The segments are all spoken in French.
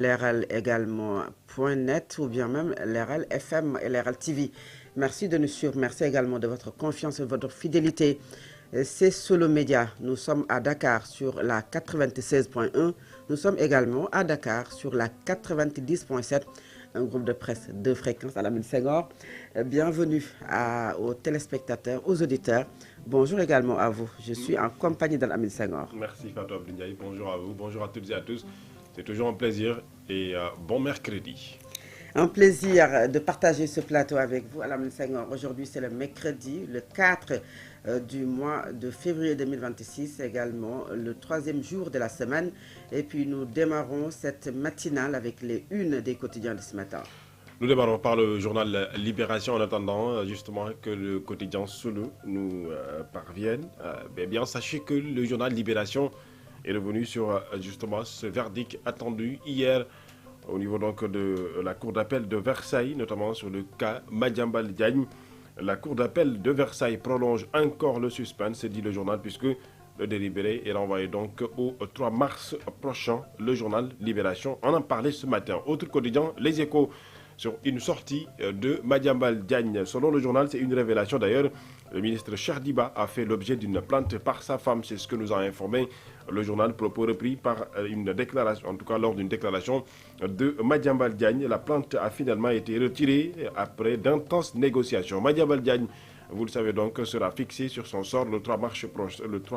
l'RL également .net ou bien même l'RL FM et l'RL TV. Merci de nous suivre. Merci également de votre confiance et de votre fidélité. C'est Solo Média. Nous sommes à Dakar sur la 96.1. Nous sommes également à Dakar sur la 90.7. Un groupe de presse de fréquence à la mine Senghor. Bienvenue aux téléspectateurs, aux auditeurs. Bonjour également à vous. Je suis en compagnie d'Alamine Senghor. Merci Fatou Abdoulaye. Bonjour à vous, bonjour à toutes et à tous. C'est toujours un plaisir et bon mercredi. Un plaisir de partager ce plateau avec vous, Alamine Senghor. Aujourd'hui, c'est le mercredi, le 4 du mois de février 2026, également le troisième jour de la semaine. Et puis, nous démarrons cette matinale avec les unes des quotidiens de ce matin. Nous démarrons par le journal Libération en attendant justement que le quotidien Solo nous parvienne. Bien, sachez que le journal Libération est revenu sur justement ce verdict attendu hier au niveau donc de la cour d'appel de Versailles, notamment sur le cas Madiambal Diagne. La cour d'appel de Versailles prolonge encore le suspense, dit le journal, puisque le délibéré est renvoyé donc au 3 mars prochain. Le journal Libération en parlait ce matin. Autre quotidien, Les Échos, sur une sortie de Madiambal Diagne. Selon le journal, c'est une révélation d'ailleurs. Le ministre Cherdiba a fait l'objet d'une plainte par sa femme, c'est ce que nous a informé le journal, propos repris par une déclaration, en tout cas lors d'une déclaration de Madiambal Diagne. La plainte a finalement été retirée après d'intenses négociations. Madiambal Diagne, vous le savez donc, sera fixé sur son sort le 3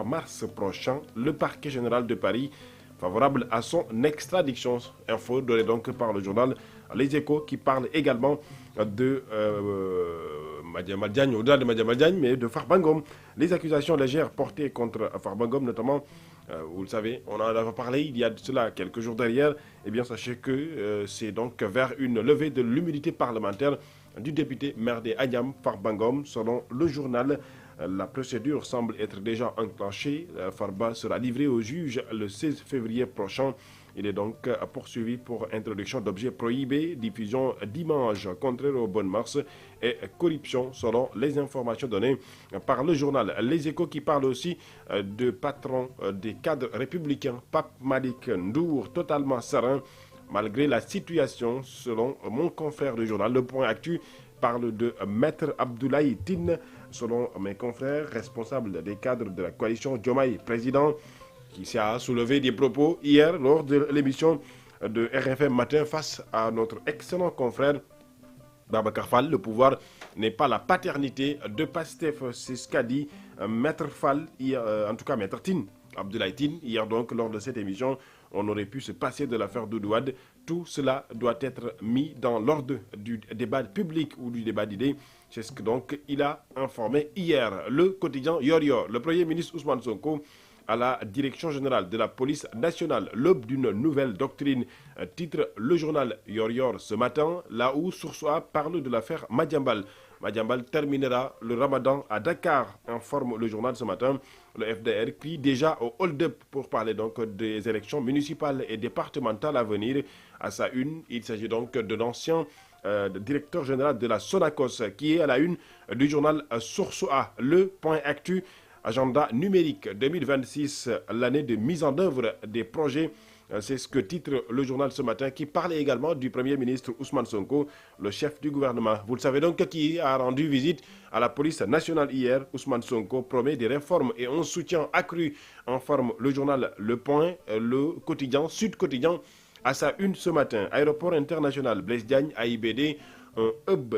mars prochain. Le parquet général de Paris favorable à son extradiction. Info donnée donc par le journal Les Échos qui parle également de Madiambal Diagne, au-delà de Madiambal Diagne, mais de Farba Ngom. Les accusations légères portées contre Farba Ngom, notamment, vous le savez, on en a parlé il y a de cela quelques jours derrière. Eh bien, sachez que c'est donc vers une levée de l'immunité parlementaire du député Merdé Agnam Farba Ngom. Selon le journal, la procédure semble être déjà enclenchée. Farba sera livré au juge le 16 février prochain. Il est donc poursuivi pour introduction d'objets prohibés, diffusion d'images contraires aux bonnes mœurs et corruption, selon les informations données par le journal Les Échos, qui parle aussi de patron des cadres républicains, Pape Malik Ndour, totalement serein malgré la situation, selon mon confrère du journal. Le Point Actu parle de Maître Abdoulaye Tine, selon mes confrères, responsable des cadres de la coalition Diomaye Président, qui s'est soulevé des propos hier lors de l'émission de RFM Matin face à notre excellent confrère Babacar Fall. Le pouvoir n'est pas la paternité de Pastef, c'est ce qu'a dit Maître Fall, en tout cas Maître Tine, Abdoulaye Tine. Hier donc, lors de cette émission, on aurait pu se passer de l'affaire Doudou Wade. Tout cela doit être mis dans l'ordre du débat public ou du débat d'idées. C'est ce que donc il a informé hier. Le quotidien Yor-Yor, le Premier ministre Ousmane Sonko à la direction générale de la police nationale, l'aube d'une nouvelle doctrine, titre le journal Yor-Yor ce matin, là où Source A parle de l'affaire Madiambal. Madiambal terminera le ramadan à Dakar, informe le journal ce matin. Le FDR crie déjà au hold-up pour parler donc des élections municipales et départementales à venir. À sa une, il s'agit donc de l'ancien directeur général de la Sonacos qui est à la une du journal Source A. Le Point Actu, agenda numérique 2026, l'année de mise en œuvre des projets. C'est ce que titre le journal ce matin, qui parlait également du Premier ministre Ousmane Sonko, le chef du gouvernement. Vous le savez donc, qui a rendu visite à la police nationale hier. Ousmane Sonko promet des réformes et un soutien accru, informe le journal Le Point, le quotidien, Sud Quotidien, à sa une ce matin. Aéroport international Blaise Diagne, AIBD, un hub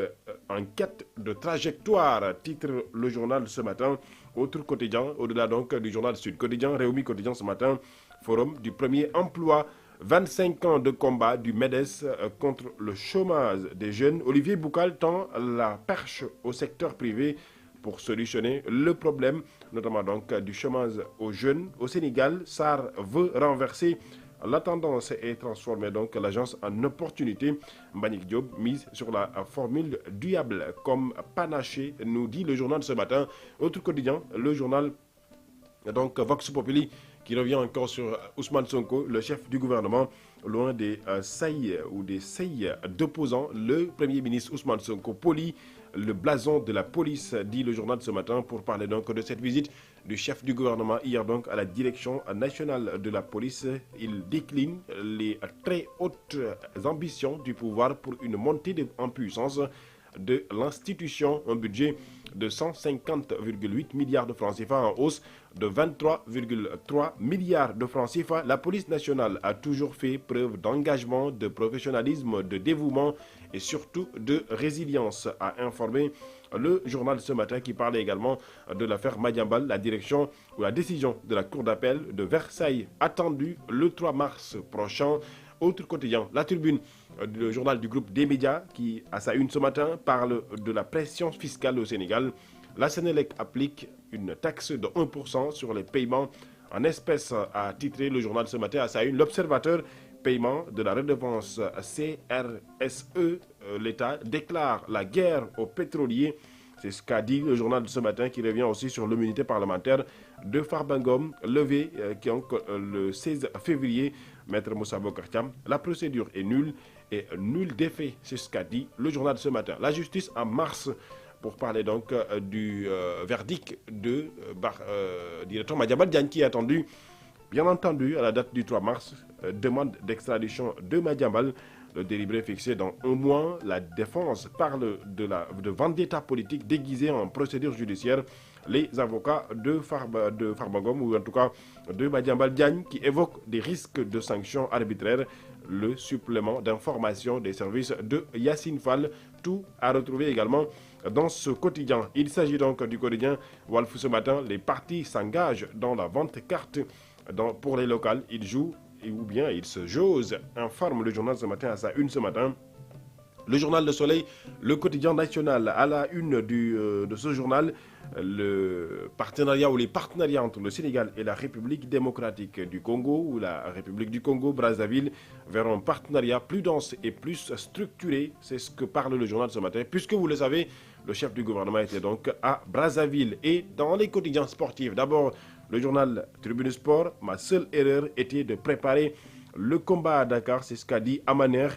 en quête de trajectoire, titre le journal ce matin. Autre quotidien, au-delà donc du journal Sud Quotidien, Réumi Quotidien ce matin, forum du premier emploi, 25 ans de combat du MEDES contre le chômage des jeunes. Olivier Boucal tend la perche au secteur privé pour solutionner le problème, notamment donc du chômage aux jeunes. Au Sénégal, SAR veut renverser la tendance et transformer donc l'agence en opportunité. Mbagnick Diop mise sur la formule durable comme panaché, nous dit le journal ce matin. Autre quotidien, le journal donc Vox Populi, qui revient encore sur Ousmane Sonko, le chef du gouvernement, loin des sailles ou des seilles d'opposants. Le Premier ministre Ousmane Sonko poli le blason de la police, dit le journal ce matin, pour parler donc de cette visite du chef du gouvernement hier donc à la direction nationale de la police. Il décline les très hautes ambitions du pouvoir pour une montée en puissance de l'institution, un budget de 150,8 milliards de francs CFA en hausse de 23,3 milliards de francs CFA. La police nationale a toujours fait preuve d'engagement, de professionnalisme, de dévouement et surtout de résilience, a informé le journal ce matin qui parlait également de l'affaire Madiambal, la direction ou la décision de la Cour d'appel de Versailles attendue le 3 mars prochain. Autre quotidien, La Tribune, le journal du groupe des médias qui, à sa une ce matin, parle de la pression fiscale au Sénégal. La Sénélec applique une taxe de 1% sur les paiements en espèces, a titré le journal ce matin à sa une. L'Observateur, paiement de la redevance CRSE, l'État déclare la guerre aux pétroliers. C'est ce qu'a dit le journal de ce matin qui revient aussi sur l'immunité parlementaire de Farbangom, levée le 16 février. Maître Moussa Bokar Thiam, la procédure est nulle et nul d'effet, c'est ce qu'a dit le journal de ce matin. La justice en mars, pour parler donc du verdict de directeur Madiambal Diagne qui est attendu, bien entendu, à la date du 3 mars, demande d'extradition de Madiambal. Le délibéré fixé dans un mois, la défense parle de vendetta politique déguisée en procédure judiciaire. Les avocats de Farbangom, ou en tout cas de Madiambal Diagne, qui évoquent des risques de sanctions arbitraires, le supplément d'information des services de Yassine Fall. Tout à retrouver également dans ce quotidien. Il s'agit donc du quotidien Walf ce matin. Les partis s'engagent dans la vente carte pour les locales. Ils jouent ou bien ils se josent, informe le journal ce matin à sa une ce matin. Le journal Le Soleil, le quotidien national, à la une de ce journal, le partenariat ou les partenariats entre le Sénégal et la République démocratique du Congo ou la République du Congo, Brazzaville, vers un partenariat plus dense et plus structuré. C'est ce que parle le journal ce matin, puisque vous le savez, le chef du gouvernement était donc à Brazzaville. Et dans les quotidiens sportifs, d'abord le journal Tribune Sport, ma seule erreur était de préparer le combat à Dakar, c'est ce qu'a dit Amaner,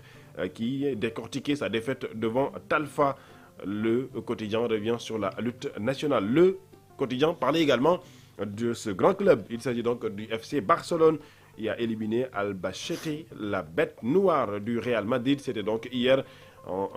qui décortiquait sa défaite devant Talfa. Le quotidien revient sur la lutte nationale. Le quotidien parlait également de ce grand club. Il s'agit donc du FC Barcelone. Il a éliminé Albacete, la bête noire du Real Madrid. C'était donc hier en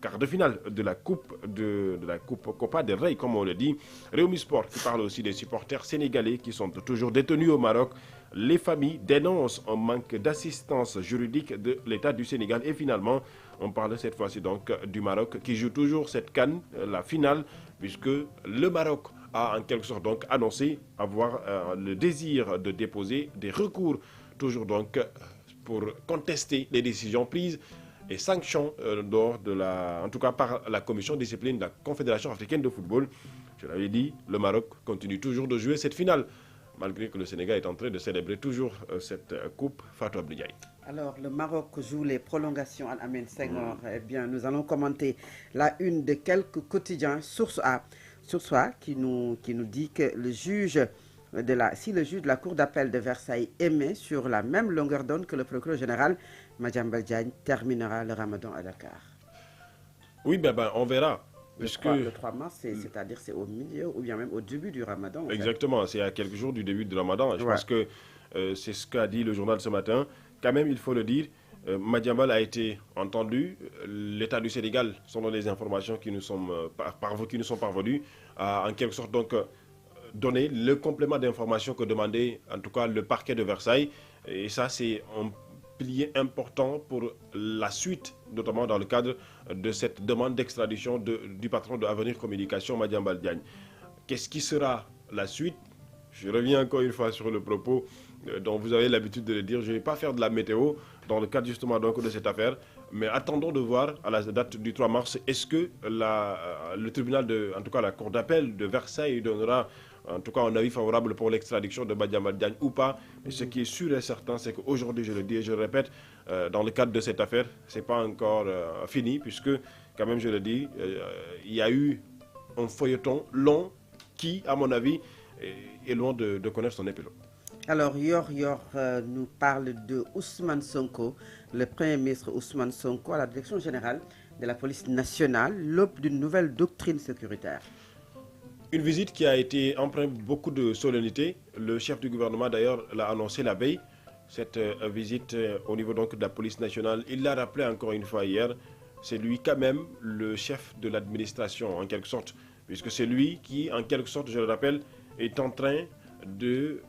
quart de finale de la coupe Copa del Rey, comme on le dit. Réumi Sport qui parle aussi des supporters sénégalais qui sont toujours détenus au Maroc. Les familles dénoncent un manque d'assistance juridique de l'État du Sénégal. Et finalement, on parle cette fois-ci donc du Maroc qui joue toujours cette CAN, la finale, puisque le Maroc a en quelque sorte donc annoncé avoir le désir de déposer des recours, toujours donc pour contester les décisions prises et sanctions en tout cas par la commission de discipline de la Confédération africaine de football. Je l'avais dit, le Maroc continue toujours de jouer cette finale, malgré que le Sénégal est en train de célébrer toujours cette coupe. Fatou Abdiaye. Alors, le Maroc joue les prolongations à Amen Senghor. Eh bien, nous allons commenter la une de quelques quotidiens. Source A qui nous dit que si le juge de la Cour d'appel de Versailles émet sur la même longueur d'onde que le procureur général, Madiambal Diagne terminera le ramadan à Dakar. Oui, on verra. Le 3 mars, c'est-à-dire c'est au milieu ou bien même au début du ramadan. Exactement, c'est à quelques jours du début du ramadan. Je pense que c'est ce qu'a dit le journal ce matin. Quand même, il faut le dire, Madiambal a été entendu. L'État du Sénégal, selon les informations qui nous sont parvenues, a en quelque sorte donc donné le complément d'information que demandait en tout cas le parquet de Versailles. Et ça, c'est un pilier important pour la suite, notamment dans le cadre de cette demande d'extradition du patron de Avenir Communication, Madiambal Diagne. Qu'est-ce qui sera la suite? Je reviens encore une fois sur le propos dont vous avez l'habitude de le dire. Je ne vais pas faire de la météo dans le cadre justement donc de cette affaire, mais attendons de voir à la date du 3 mars, est-ce que le tribunal, en tout cas la cour d'appel de Versailles donnera en tout cas un avis favorable pour l'extradition de Madiambal Diagne ou pas. Mais ce qui est sûr et certain, c'est qu'aujourd'hui, je le dis et je le répète, dans le cadre de cette affaire, ce n'est pas encore fini, puisque, quand même, je le dis, il y a eu un feuilleton long qui, à mon avis, est loin de connaître son épilogue. Alors, Yor nous parle de Ousmane Sonko, le Premier ministre Ousmane Sonko à la direction générale de la police nationale, l'aube d'une nouvelle doctrine sécuritaire. Une visite qui a été empreinte beaucoup de solennité. Le chef du gouvernement d'ailleurs l'a annoncé la veille. Cette visite au niveau donc de la police nationale, il l'a rappelé encore une fois hier, c'est lui quand même le chef de l'administration en quelque sorte, puisque c'est lui qui en quelque sorte, je le rappelle, est en train de,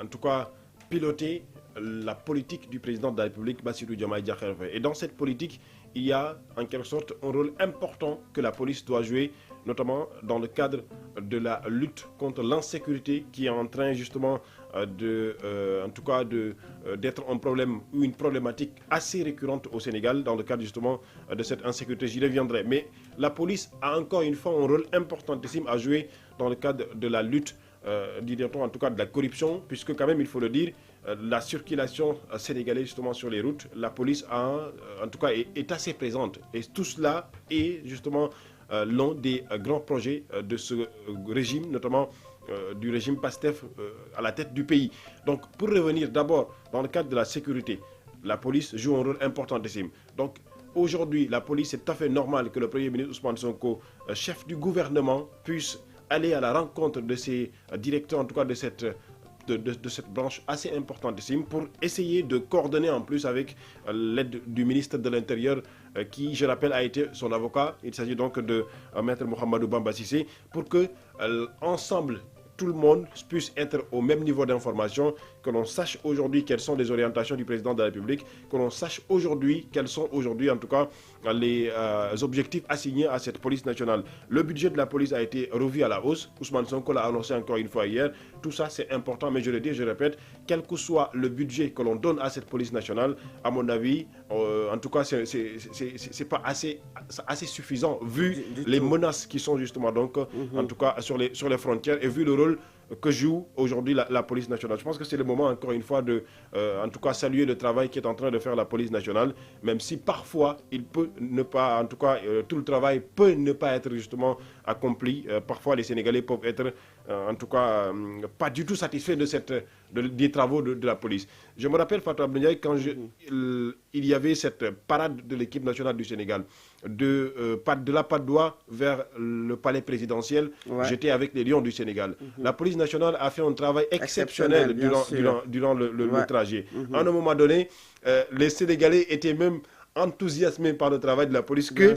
en tout cas, piloter la politique du président de la République, Bassirou Diomaye Diakhar Faye. Et dans cette politique, il y a en quelque sorte un rôle important que la police doit jouer, notamment dans le cadre de la lutte contre l'insécurité qui est en train justement en tout cas d'être un problème ou une problématique assez récurrente au Sénégal dans le cadre justement de cette insécurité. J'y reviendrai. Mais la police a encore une fois un rôle importantissime à jouer dans le cadre de la lutte, en tout cas de la corruption, puisque quand même il faut le dire, la circulation sénégalaise justement sur les routes, la police en tout cas est assez présente. Et tout cela est justement l'un des grands projets de ce régime, notamment du régime PASTEF à la tête du pays. Donc pour revenir d'abord dans le cadre de la sécurité, la police joue un rôle importantissime. Donc aujourd'hui, la police, c'est tout à fait normal que le Premier ministre Ousmane Sonko, chef du gouvernement, puisse aller à la rencontre de ses directeurs, en tout cas de cette branche assez importantissime, pour essayer de coordonner en plus avec l'aide du ministre de l'Intérieur qui, je rappelle, a été son avocat. Il s'agit donc de Maître Mohamedou Bamba Cissé, pour que ensemble, tout le monde puisse être au même niveau d'information, que l'on sache aujourd'hui quelles sont les orientations du président de la République, que l'on sache aujourd'hui quels sont aujourd'hui en tout cas les objectifs assignés à cette police nationale. Le budget de la police a été revu à la hausse. Ousmane Sonko l'a annoncé encore une fois hier. Tout ça c'est important, mais je le dis, je répète, quel que soit le budget que l'on donne à cette police nationale, à mon avis, en tout cas c'est pas assez suffisant vu les menaces qui sont justement donc en tout cas sur les frontières, et vu le rôle que joue aujourd'hui la police nationale. Je pense que c'est le moment encore une fois de en tout cas saluer le travail qui est en train de faire la police nationale, même si parfois il peut ne pas, en tout cas tout le travail peut ne pas être justement accompli. Parfois les Sénégalais peuvent être en tout cas pas du tout satisfaits des travaux de la police. Je me rappelle, Fatou Abdoulaye, quand il y avait cette parade de l'équipe nationale du Sénégal de la Patte d'Oie vers le palais présidentiel, j'étais avec les Lions du Sénégal. La police nationale a fait un travail exceptionnel durant le trajet. À un moment donné, les Sénégalais étaient même enthousiasmés par le travail de la police que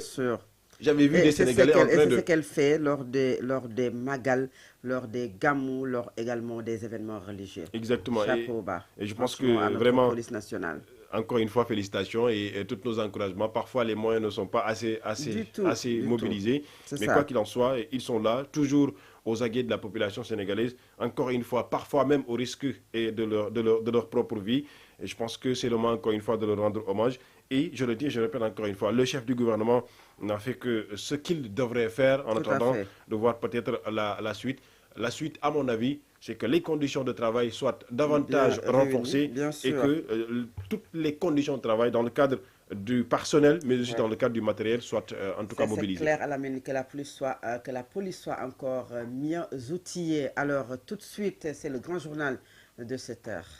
j'avais vu des Sénégalais en train de... C'est ce qu'elle fait lors des Magal, lors des Gamou, lors également des événements religieux. Exactement. Chapeau bas. Et je pense que vraiment... police nationale. Encore une fois, félicitations et tous nos encouragements. Parfois, les moyens ne sont pas assez mobilisés. Mais quoi qu'il en soit, ils sont là, toujours aux aguets de la population sénégalaise. Encore une fois, parfois même au risque de leur propre vie. Et je pense que c'est le moment, encore une fois, de leur rendre hommage. Et je le dis, je répète encore une fois, le chef du gouvernement n'a fait que ce qu'il devrait faire en attendant de voir peut-être la suite. La suite, à mon avis, c'est que les conditions de travail soient davantage renforcées et que toutes les conditions de travail dans le cadre du personnel, mais aussi dans le cadre du matériel, soient en tout cas mobilisées. C'est clair, Alamine, que la police soit encore mieux outillée. Alors, tout de suite, c'est le grand journal de 7 heures.